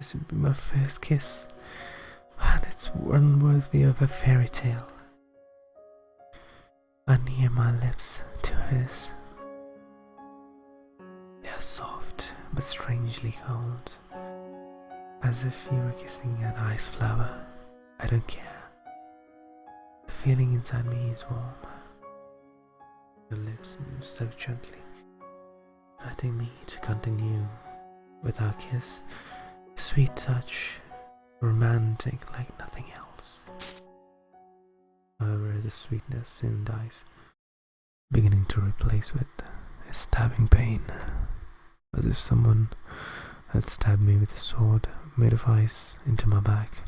This would be my first kiss, and it's unworthy of a fairy tale. I near my lips to hers. They are soft but strangely cold, as if you were kissing an ice flower. I don't care. The feeling inside me is warm. Your lips move so gently, inviting me to continue with our kiss. A sweet touch, romantic like nothing else. However, the sweetness soon dies, beginning to replace with a stabbing pain, as if someone had stabbed me with a sword made of ice into my back.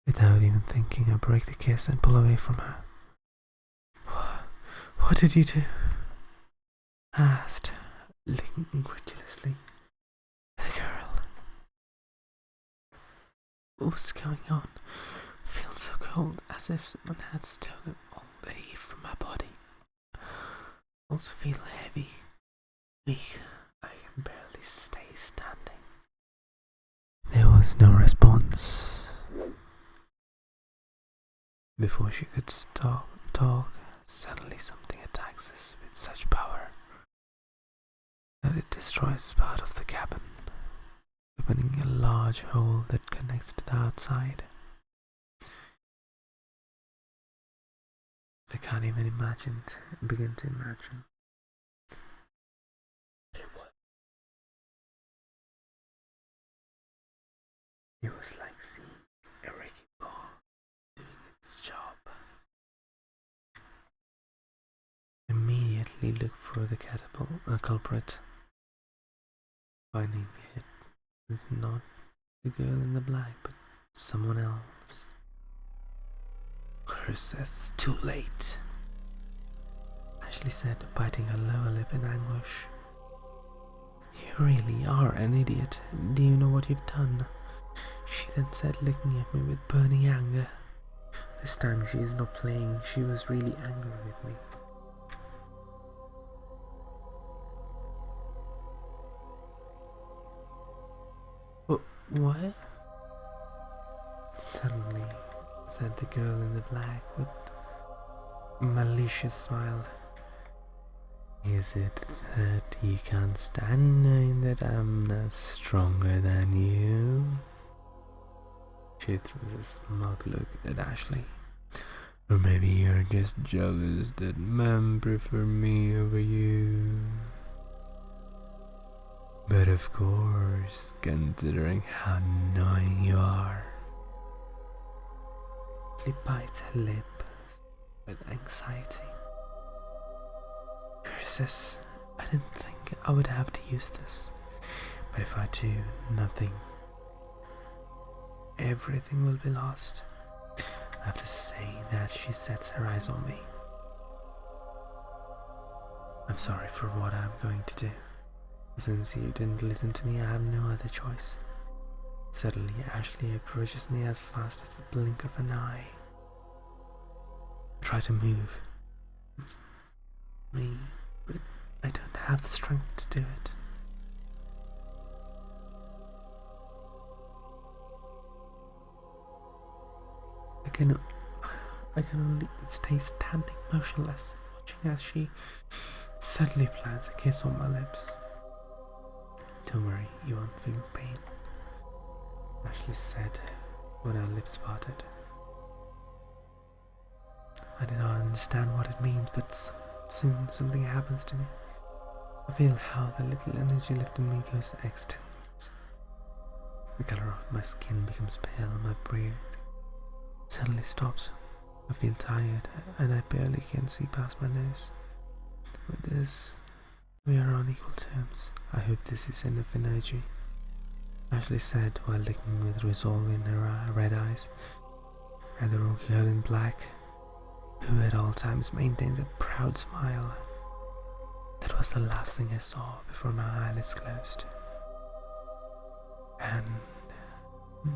Without even thinking, I break the kiss and pull away from her. What did you do? I asked, looking incredulously at the girl. What's going on? I feel so cold, as if someone had stolen all the heat from my body. I also feel heavy, weak. I can barely stay standing. There was no response. Before she could talk, suddenly something attacks us with such power that it destroys part of the cabin, opening a large hole that connects to the outside. I can't even begin to imagine. It was like seeing a wrecking ball doing its job. Immediately look for the culprit, finding it was not the girl in the black, but someone else. Curse, it's too late, Ashley said, biting her lower lip in anguish. You really are an idiot. Do you know what you've done? She then said, looking at me with burning anger. This time she is not playing, she was really angry with me. What? Suddenly, said the girl in the black with a malicious smile. Is it that you can't stand knowing that I'm not stronger than you? She throws a smug look at Ashley. Or maybe you're just jealous that men prefer me over you. But of course, considering how annoying you are. She bites her lip with anxiety. Curses, I didn't think I would have to use this. But if I do nothing, everything will be lost. After saying that, she sets her eyes on me. I'm sorry for what I'm going to do. Since you didn't listen to me, I have no other choice. Suddenly, Ashley approaches me as fast as the blink of an eye. I try to move me, but I don't have the strength to do it. I can only stay standing motionless, watching as she suddenly plants a kiss on my lips. Don't worry, you won't feel pain, Ashley said when our lips parted. I did not understand what it means, but soon something happens to me. I feel how the little energy left in me goes extinct. The color of my skin becomes pale and my breath suddenly stops. I feel tired and I barely can see past my nose. With this, we are on equal terms. I hope this is enough energy, Ashley said while looking with resolve in her red eyes at the girl in black, who at all times maintains a proud smile. That was the last thing I saw before my eyelids closed. And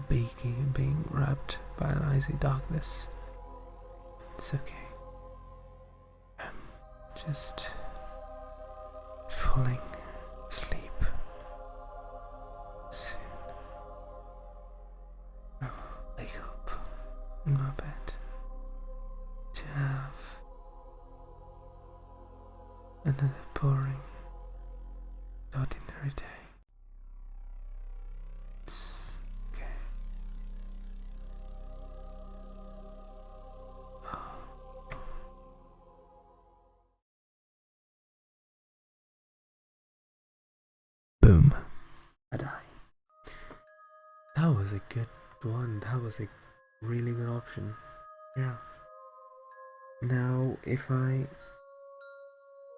being wrapped by an icy darkness. It's okay. I'm just falling asleep soon. in my bed to have another boring, ordinary day. It's okay. Boom. I die. That was a good one. That was a really good option. Yeah. Now, if I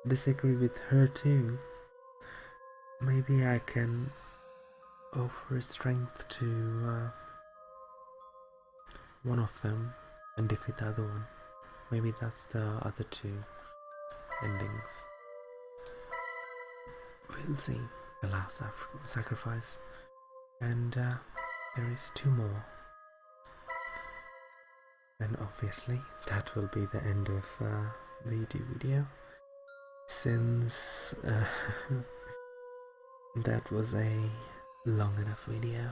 disagree with her too, maybe I can offer strength to one of them and defeat the other one. Maybe that's the other two endings. We'll see. The last sacrifice. And there is two more. And obviously that will be the end of the YouTube video. Since that was a long enough video.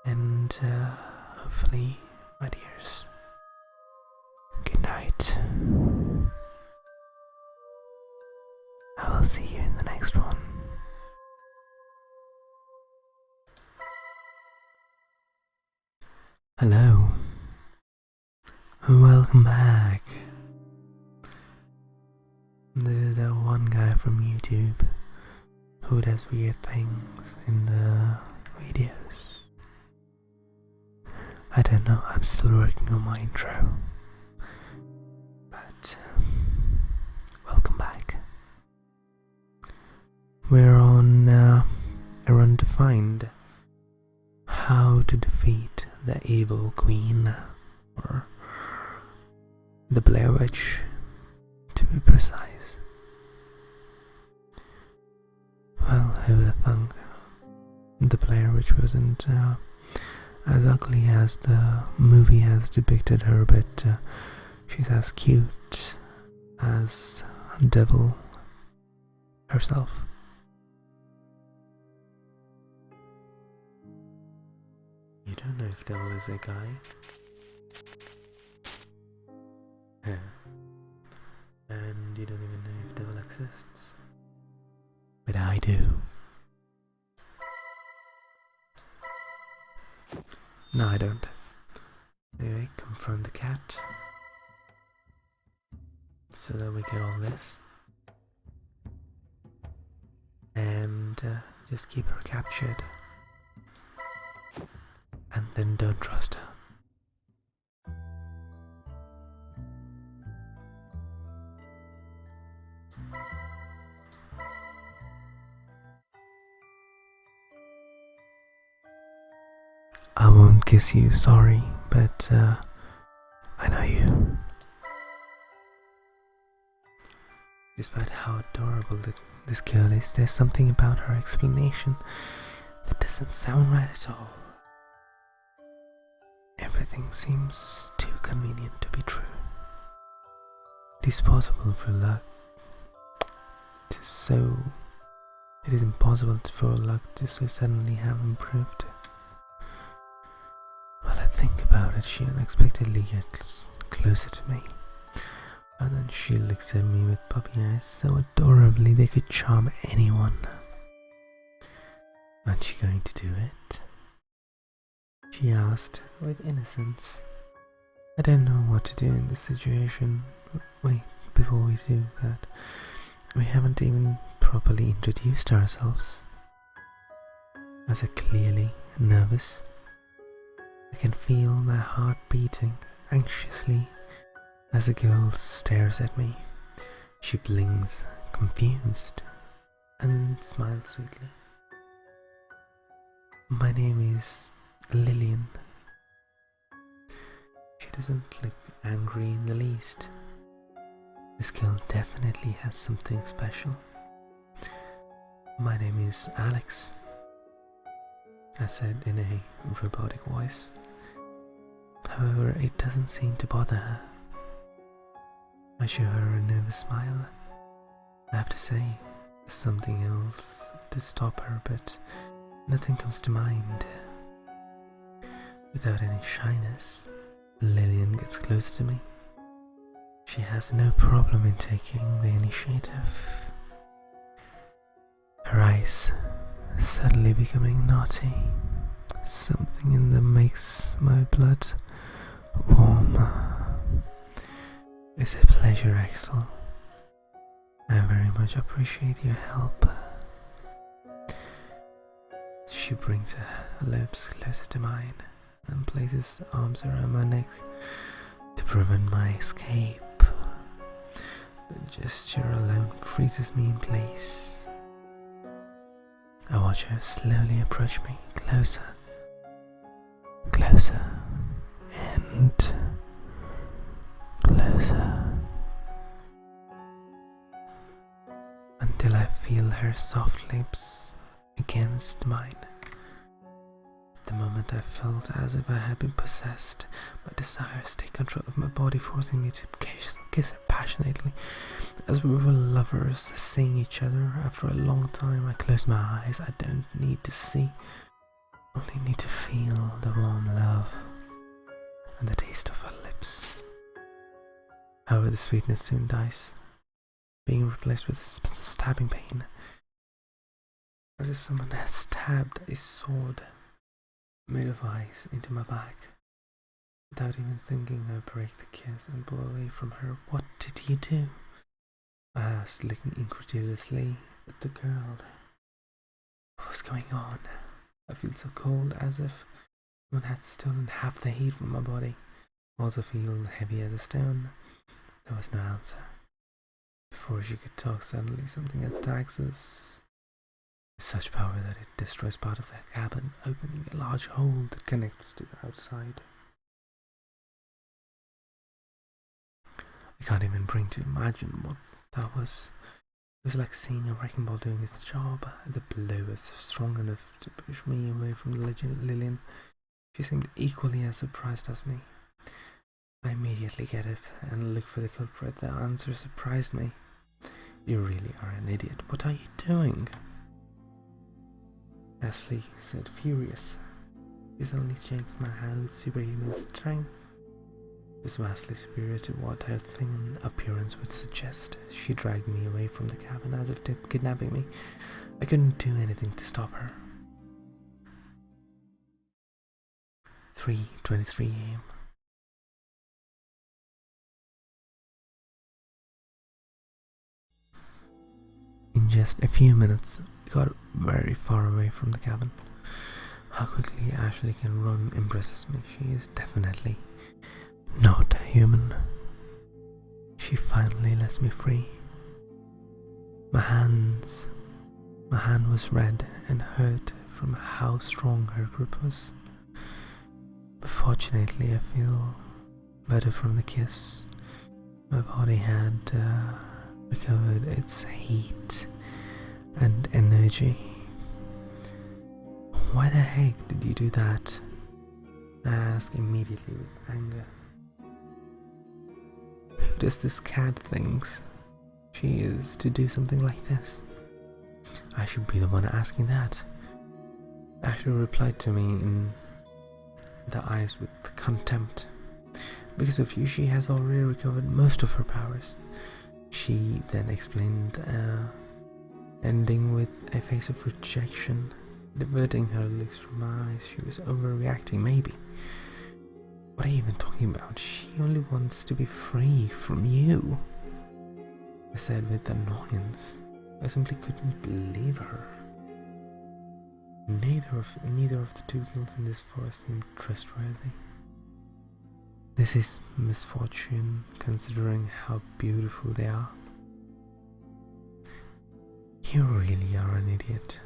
And hopefully, my dears, good night. I will see you in the next one. Hello. Welcome back. The one guy from YouTube who does weird things in the videos. I don't know, I'm still working on my intro. But welcome back. We're on a run to find how to defeat the evil queen, or the Blair Witch, to be precise. Well, who would have thunk the Blair Witch wasn't as ugly as the movie has depicted her, but she's as cute as Devil herself. You don't know if Devil is a guy? Yeah. And you don't even know if Devil exists? But I do. No, I don't. Anyway, confront the cat. So that we get all this. And just keep her captured. And then don't trust her. I won't kiss you, sorry, but I know you. Despite how adorable this girl is, there's something about her explanation that doesn't sound right at all. Everything seems too convenient to be true. It is possible for luck to so... It is impossible for luck to so suddenly have improved. While I think about it, she unexpectedly gets closer to me. And then she looks at me with puppy eyes so adorably they could charm anyone. Aren't you going to do it? She asked with innocence. I don't know what to do in this situation. Wait, before we do that, we haven't even properly introduced ourselves. I said clearly nervous. I can feel my heart beating anxiously as the girl stares at me. She blinks, confused, and smiles sweetly. My name is Lillian. She doesn't look angry in the least. This girl definitely has something special. My name is Alex, I said in a robotic voice. However, it doesn't seem to bother her. I show her a nervous smile. I have to say something else to stop her, but nothing comes to mind. Without any shyness, Lillian gets closer to me. She has no problem in taking the initiative. Her eyes suddenly becoming naughty. Something in them makes my blood warm. It's a pleasure, Axel. I very much appreciate your help. She brings her lips closer to mine and places arms around my neck to prevent my escape. The gesture alone freezes me in place. I watch her slowly approach me, closer, closer, and closer, until I feel her soft lips against mine. At the moment I felt as if I had been possessed. My desires take control of my body, forcing me to kiss her passionately, as we were lovers seeing each other. After a long time I close my eyes. I don't need to see, only need to feel the warm love and the taste of her lips. However, the sweetness soon dies, being replaced with stabbing pain, as if someone had stabbed a sword made of ice into my back. Without even thinking, I break the kiss and pull away from her. "What did you do?" I asked, looking incredulously at the girl. What was going on? I feel so cold, as if someone had stolen half the heat from my body. I also feel heavy as a stone. There was no answer. Before she could talk, suddenly something attacks us with such power that it destroys part of the cabin, opening a large hole that connects to the outside. I can't even bring to imagine what that was. It was like seeing a wrecking ball doing its job. The blow was strong enough to push me away from Lillian. She seemed equally as surprised as me. I immediately get up and look for the culprit. The answer surprised me. "You really are an idiot. What are you doing?" Ashley said, furious. She suddenly shakes my hand with superhuman strength. It was vastly superior to what her thin appearance would suggest. She dragged me away from the cabin as if kidnapping me. I couldn't do anything to stop her. 3:23 a.m. In just a few minutes, we got very far away from the cabin. How quickly Ashley can run impresses me. She is definitely not human. She finally lets me free. My hand was red and hurt from how strong her grip was. But fortunately, I feel better from the kiss. My body had recovered its heat and energy. "Why the heck did you do that?" I asked immediately with anger. Who does this cat think she is to do something like this? I should be the one asking that. Ashley replied to me in the eyes with contempt. "Because of you, she has already recovered most of her powers." She then explained, ending with a face of rejection, diverting her looks from my eyes. She was overreacting, maybe. "What are you even talking about? She only wants to be free from you," I said with annoyance. I simply couldn't believe her. Neither of the two girls in this forest seemed trustworthy. This is misfortune, considering how beautiful they are. "You really are an idiot,"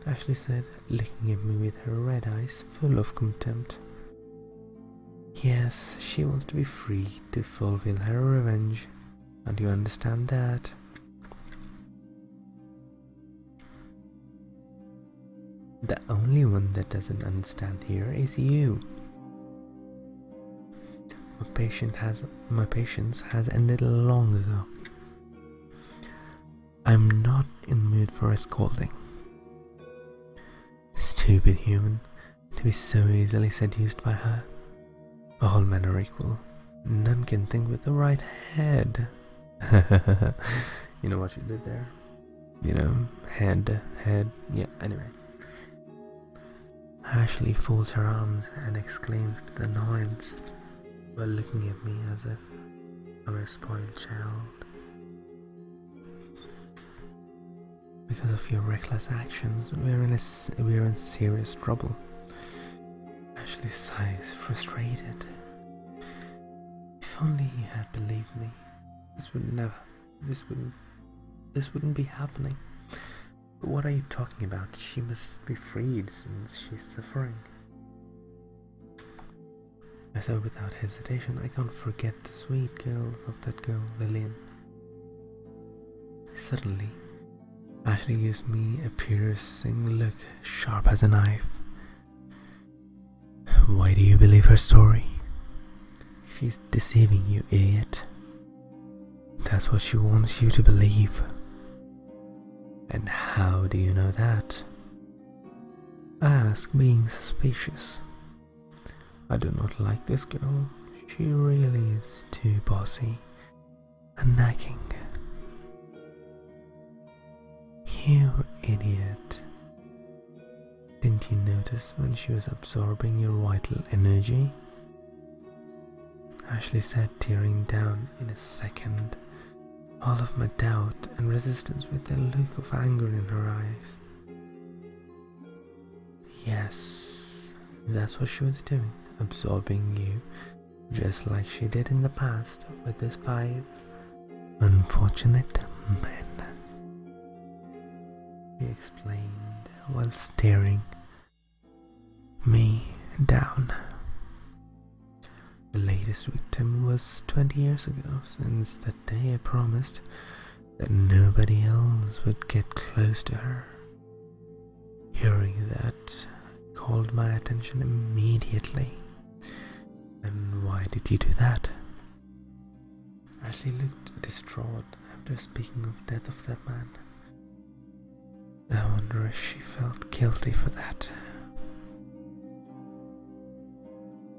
Ashley said, looking at me with her red eyes full of contempt. "Yes, she wants to be free to fulfill her revenge, and you understand that." "The only one that doesn't understand here is you. My patience has ended long ago. I'm not in the mood for a scolding. Stupid human, to be so easily seduced by her. All men are equal. None can think with the right head. You know what she did there? You know, head, yeah, anyway. Ashley folds her arms and exclaims with annoyance while looking at me as if I were a spoiled child. Because of your reckless actions, we're in serious trouble. Ashley sighs, frustrated. If only you had believed me, this wouldn't be happening. But what are you talking about? She must be freed since she's suffering. I said without hesitation, I can't forget the sweet girls of that girl, Lillian. Suddenly, Ashley gives me a piercing look, sharp as a knife. Why do you believe her story? She's deceiving you, idiot. That's what she wants you to believe. And how do you know that? Ask, being suspicious. I do not like this girl. She really is too bossy and nagging. You idiot. Didn't you notice when she was absorbing your vital energy? Ashley said, tearing down in a second all of my doubt and resistance with a look of anger in her eyes. Yes, that's what she was doing, absorbing you, just like she did in the past with these 5 unfortunate men. He explained while staring me down. The latest victim was 20 years ago. Since that day I promised that nobody else would get close to her. Hearing that called my attention immediately. And why did you do that? Ashley looked distraught after speaking of death of that man. I wonder if she felt guilty for that.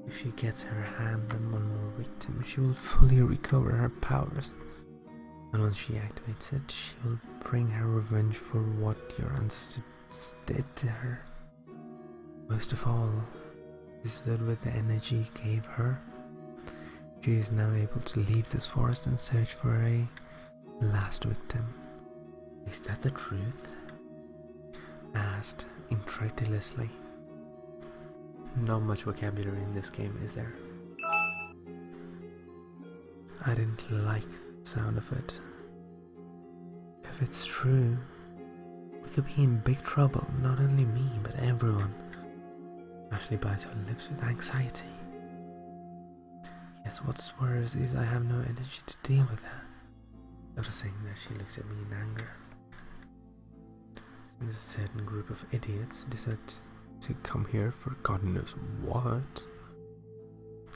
If she gets her hand on one more victim, she will fully recover her powers. And once she activates it, she will bring her revenge for what your ancestors did to her. Most of all is that with the energy you gave her, she is now able to leave this forest and search for a last victim. Is that the truth? Asked incredulously. Not much vocabulary in this game, is there? I didn't like the sound of it. If it's true, we could be in big trouble, not only me, but everyone. Ashley bites her lips with anxiety. Yes, what's worse is I have no energy to deal with her. After saying that, she looks at me in anger. Since a certain group of idiots decide to come here for God knows what,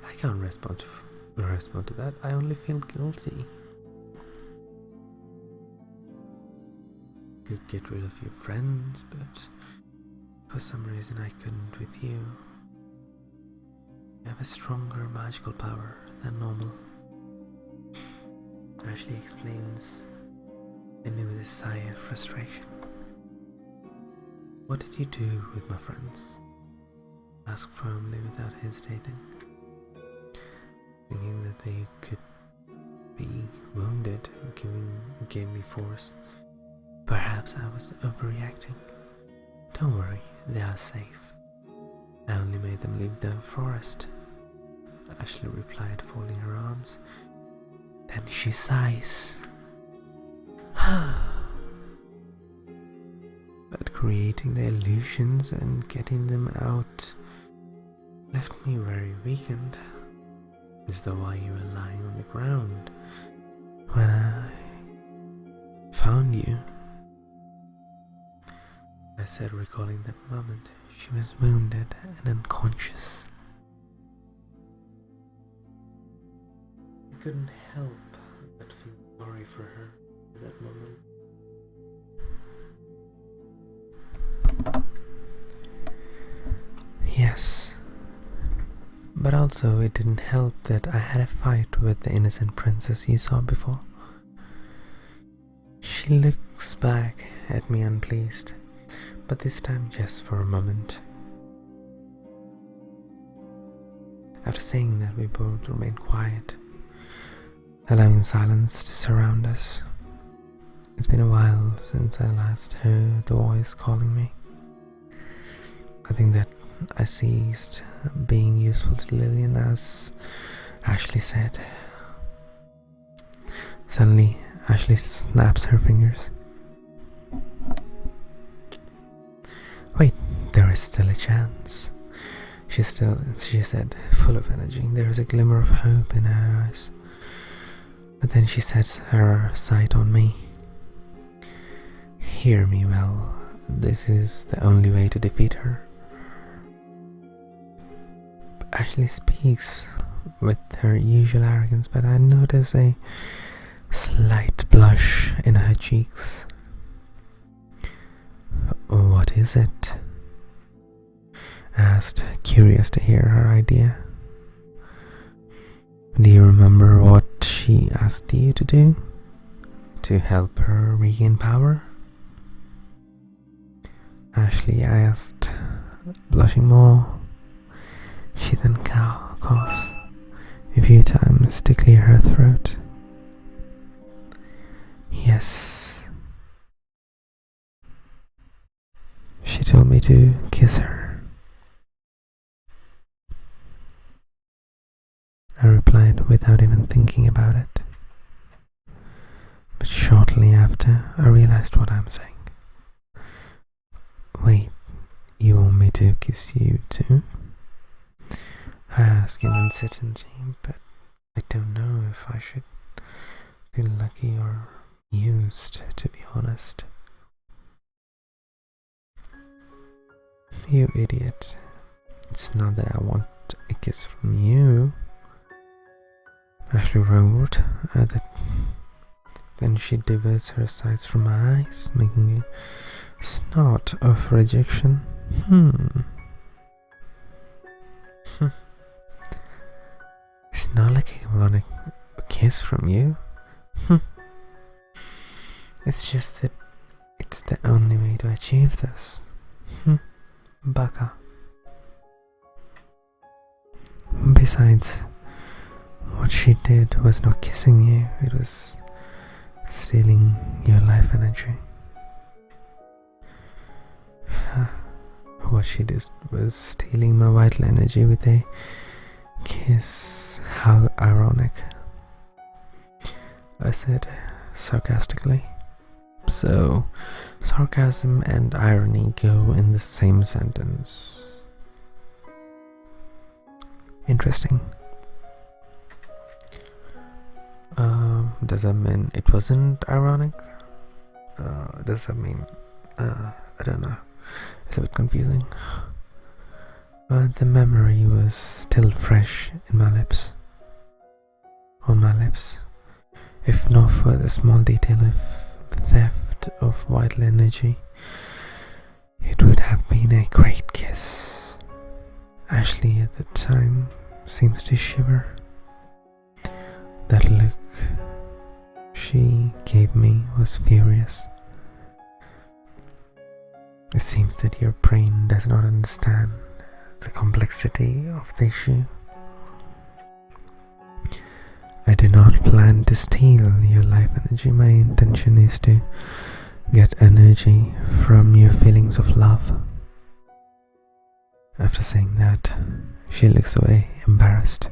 I can't respond to that. I only feel guilty. Could get rid of your friends, but for some reason I couldn't with you. You have a stronger magical power than normal. Ashley explains, ending with a sigh of frustration. What did you do with my friends? Asked firmly without hesitating, thinking that they could be wounded, gave me force. Perhaps I was overreacting. Don't worry, they are safe. I only made them leave the forest. Ashley replied, folding her arms. Then she sighs. But creating the illusions and getting them out left me very weakened. Is that why you were lying on the ground when I found you? I said, recalling that moment. She was wounded and unconscious. I couldn't help but feel sorry for her at that moment. Yes. But also, it didn't help that I had a fight with the innocent princess you saw before. She looks back at me unpleased, but this time just for a moment. After saying that, we both remained quiet, allowing silence to surround us. It's been a while since I last heard the voice calling me. I think that I ceased being useful to Lillian, as Ashley said. Suddenly, Ashley snaps her fingers. Wait, there is still a chance. She said, full of energy. There is a glimmer of hope in her eyes. But then she sets her sight on me. Hear me well. This is the only way to defeat her. Ashley speaks with her usual arrogance, but I notice a slight blush in her cheeks. What is it? Asked, curious to hear her idea. Do you remember what she asked you to do? To help her regain power? Ashley asked, blushing more. She then coughs a few times to clear her throat. Yes. She told me to kiss her. I replied without even thinking about it. But shortly after, I realized what I'm saying. Wait, you want me to kiss you too? I ask in uncertainty, but I don't know if I should feel lucky or used, to be honest. You idiot. It's not that I want a kiss from you. Ashley roared at it. Then she diverts her sights from my eyes, making a snort of rejection. It's not like I want a kiss from you. It's just that it's the only way to achieve this. Baka. Besides, what she did was not kissing you, it was stealing your life energy. What she did was stealing my vital energy with a kiss. How ironic, I said sarcastically. So, sarcasm and irony go in the same sentence. Interesting. Does that mean it wasn't ironic? Does that mean... I don't know. It's a bit confusing. The memory was still fresh in my lips. On my lips. If not for the small detail of theft of vital energy, it would have been a great kiss. Ashley at the time seems to shiver. That look she gave me was furious. It seems that your brain does not understand the complexity of the issue. I do not plan to steal your life energy. My intention is to get energy from your feelings of love. After saying that, she looks away, embarrassed.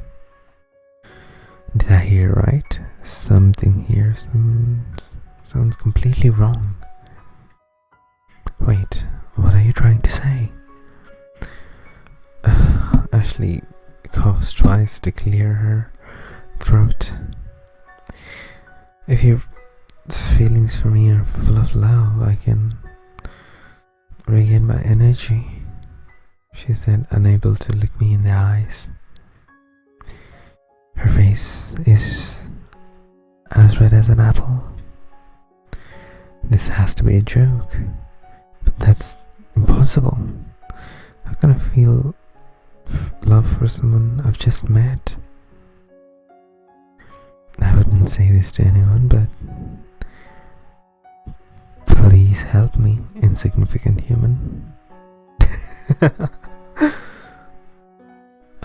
Did I hear right? Something here sounds completely wrong. Wait, what are you trying to say? Ashley coughs twice to clear her throat. If your feelings for me are full of love, I can regain my energy, she said, unable to look me in the eyes. Her face is as red as an apple. This has to be a joke, but that's impossible. How can I feel love for someone I've just met. I wouldn't say this to anyone, but please help me, insignificant human.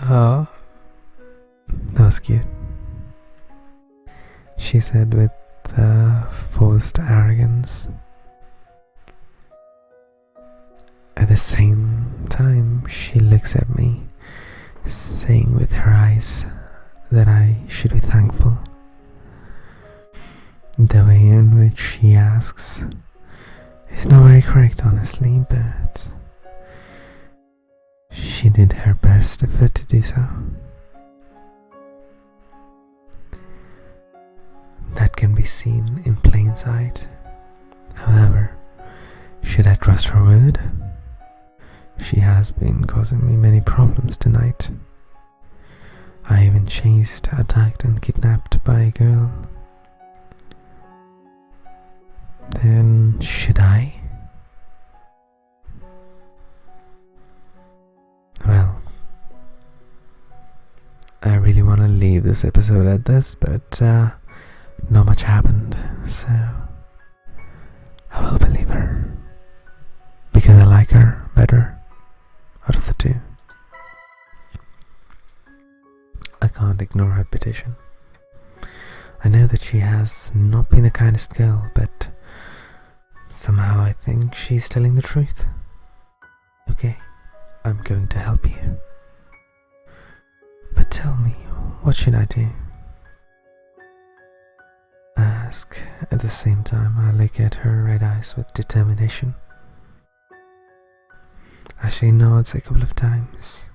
Oh, that was cute. She said with forced arrogance. At the same time, she looks at me, saying with her eyes that I should be thankful. The way in which she asks is not very correct, honestly, but she did her best effort to do so. That can be seen in plain sight. However, should I trust her word? She has been causing me many problems tonight. I even chased, attacked and kidnapped by a girl. Then should I? Well, I really want to leave this episode at this, but not much happened, so I will believe her because I like her better out of the two. I can't ignore her petition. I know that she has not been the kindest girl, but somehow I think she's telling the truth. Okay, I'm going to help you. But tell me, what should I do? Ask. At the same time, I look at her red eyes with determination. She nods a couple of times.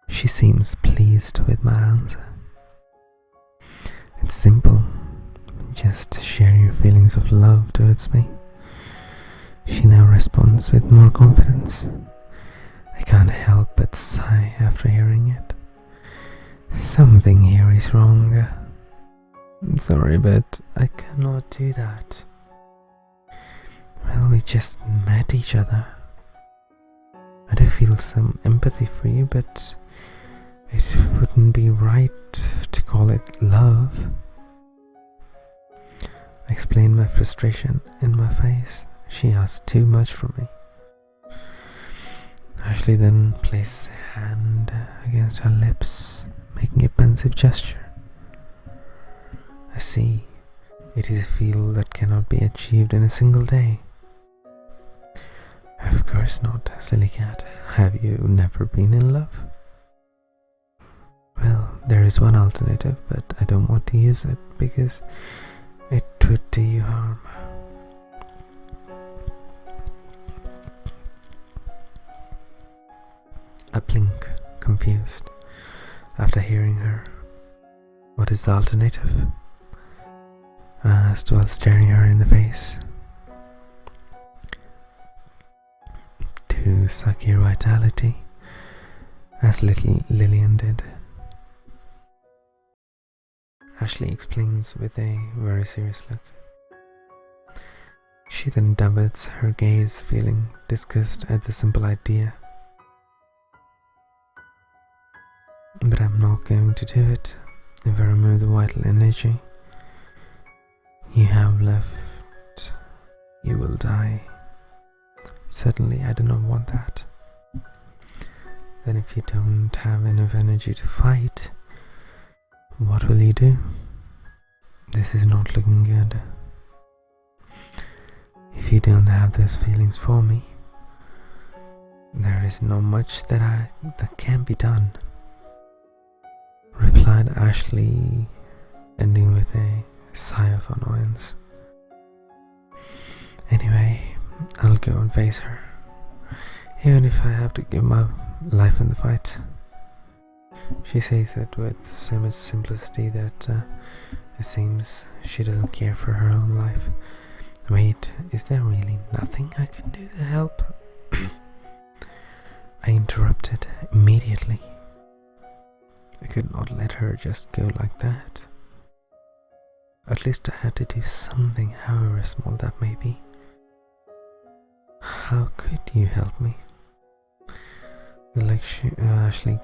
She seems pleased with my answer. It's simple. Just share your feelings of love towards me. She now responds with more confidence. I can't help but sigh after hearing it. Something here is wrong. Sorry, but I cannot do that. Well, we just met each other. I do feel some empathy for you, but it wouldn't be right to call it love. I explained my frustration in my face. She asked too much from me. Ashley then placed a hand against her lips, making a pensive gesture. I see. It is a feel that cannot be achieved in a single day. Of course not, silly cat. Have you never been in love? Well, there is one alternative, but I don't want to use it because it would do you harm. I blink, confused, after hearing her. What is the alternative? I asked while staring her in the face. To suck your vitality, as little Lillian did. Ashley explains with a very serious look. She then diverts her gaze, feeling disgust at the simple idea. But I'm not going to do it. If I remove the vital energy you have left, you will die. Certainly, I do not want that. Then if you don't have enough energy to fight, what will you do? This is not looking good. If you don't have those feelings for me, there is not much that can be done, replied Ashley, ending with a sigh of annoyance. Anyway, I'll go and face her, even if I have to give my life in the fight. She says it with so much simplicity that it seems she doesn't care for her own life. Wait, is there really nothing I can do to help? I interrupted immediately. I could not let her just go like that. At least I had to do something, however small that may be. How could you help me? Like Ashley